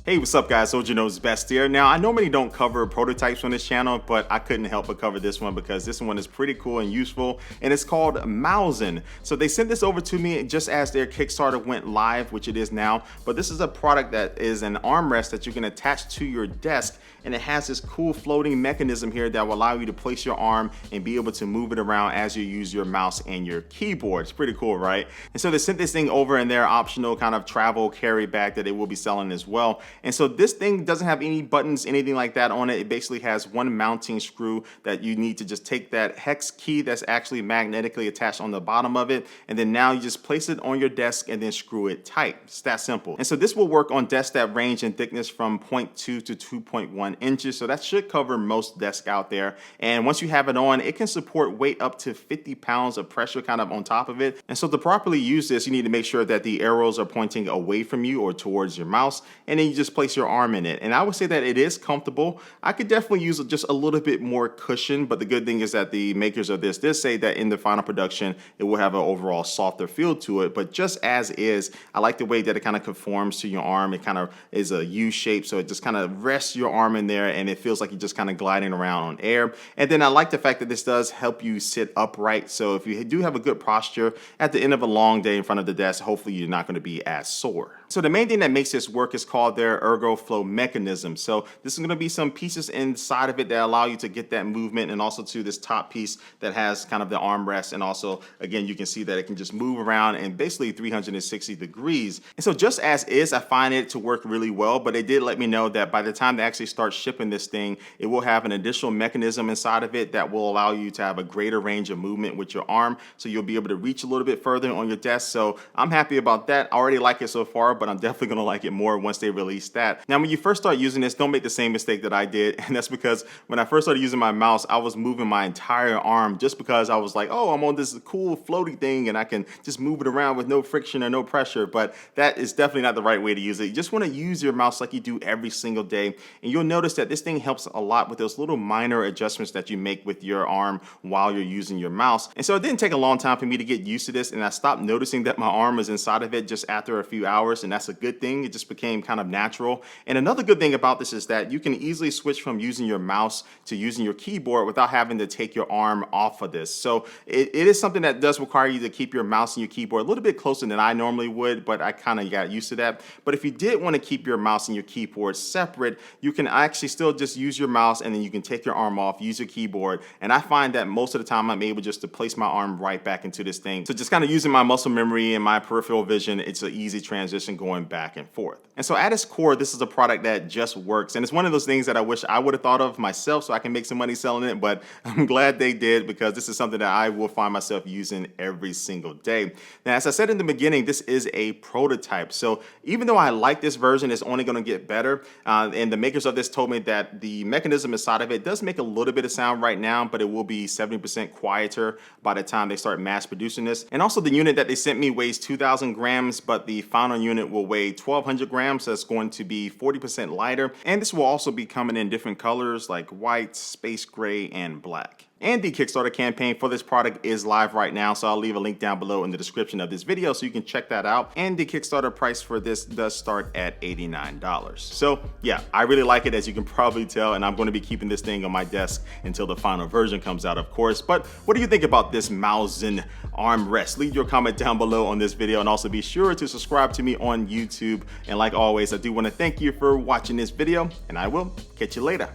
Hey, what's up guys, Soldier Knows Best here. Now, I normally don't cover prototypes on this channel, but I couldn't help but cover this one because this one is pretty cool and useful, and it's called Mouzen. So they sent this over to me just as their Kickstarter went live, which it is now, but this is a product that is an armrest that you can attach to your desk, and it has this cool floating mechanism here that will allow you to place your arm and be able to move it around as you use your mouse and your keyboard. It's pretty cool, right? And so they sent this thing over in their optional kind of travel carry bag that they will be selling as well. And so this thing doesn't have any buttons, anything like that on it. It basically has one mounting screw that you need to just take that hex key that's actually magnetically attached on the bottom of it. And then now you just place it on your desk and then screw it tight. It's that simple. And so this will work on desks that range in thickness from 0.2 to 2.1 inches. So that should cover most desks out there. And once you have it on, it can support weight up to 50 pounds of pressure kind of on top of it. And so to properly use this, you need to make sure that the arrows are pointing away from you or towards your mouse. And then you just place your arm in it. And I would say that it is comfortable. I could definitely use just a little bit more cushion, but the good thing is that the makers of this did say that in the final production, it will have an overall softer feel to it. But just as is, I like the way that it kind of conforms to your arm. It kind of is a U shape, so it just kind of rests your arm in there and it feels like you're just kind of gliding around on air. And then I like the fact that this does help you sit upright. So if you do have a good posture at the end of a long day in front of the desk, hopefully you're not going to be as sore. So the main thing that makes this work is called their Ergo flow mechanism. So this is going to be some pieces inside of it that allow you to get that movement, and also to this top piece that has kind of the armrest, and also again you can see that it can just move around in basically 360 degrees. And so just as is, I find it to work really well, but they did let me know that by the time they actually start shipping this thing, it will have an additional mechanism inside of it that will allow you to have a greater range of movement with your arm, so you'll be able to reach a little bit further on your desk. So I'm happy about that. I already like it so far, but I'm definitely going to like it more once they release that. Now, when you first start using this, don't make the same mistake that I did, and that's because when I first started using my mouse, I was moving my entire arm just because I was like, oh, I'm on this cool floaty thing and I can just move it around with no friction or no pressure. But that is definitely not the right way to use it. You just want to use your mouse like you do every single day, and you'll notice that this thing helps a lot with those little minor adjustments that you make with your arm while you're using your mouse. And so it didn't take a long time for me to get used to this, and I stopped noticing that my arm was inside of it just after a few hours, and that's a good thing. It just became kind of natural. And another good thing about this is that you can easily switch from using your mouse to using your keyboard without having to take your arm off of this. So it is something that does require you to keep your mouse and your keyboard a little bit closer than I normally would, but I kind of got used to that. But if you did want to keep your mouse and your keyboard separate, you can actually still just use your mouse and then you can take your arm off, use your keyboard. And I find that most of the time I'm able just to place my arm right back into this thing. So just kind of using my muscle memory and my peripheral vision, it's an easy transition going back and forth. And so at its core, this is a product that just works. And it's one of those things that I wish I would have thought of myself so I can make some money selling it, but I'm glad they did, because this is something that I will find myself using every single day. Now, as I said in the beginning, this is a prototype. So even though I like this version, it's only going to get better. And the makers of this told me that the mechanism inside of it does make a little bit of sound right now, but it will be 70% quieter by the time they start mass producing this. And also the unit that they sent me weighs 2,000 grams, but the final unit will weigh 1,200 grams. So it's going to be 40% lighter. And this will also be coming in different colors like white, space gray, and black. And the Kickstarter campaign for this product is live right now, so I'll leave a link down below in the description of this video so you can check that out. And the Kickstarter price for this does start at $89. So yeah, I really like it, as you can probably tell, and I'm going to be keeping this thing on my desk until the final version comes out, of course. But what do you think about this mouzen armrest? Leave your comment down below on this video, and also be sure to subscribe to me on YouTube. And like always, I do want to thank you for watching this video, and I will catch you later.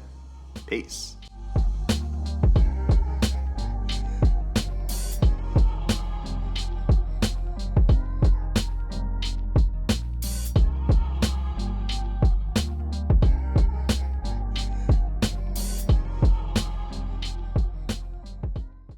Peace.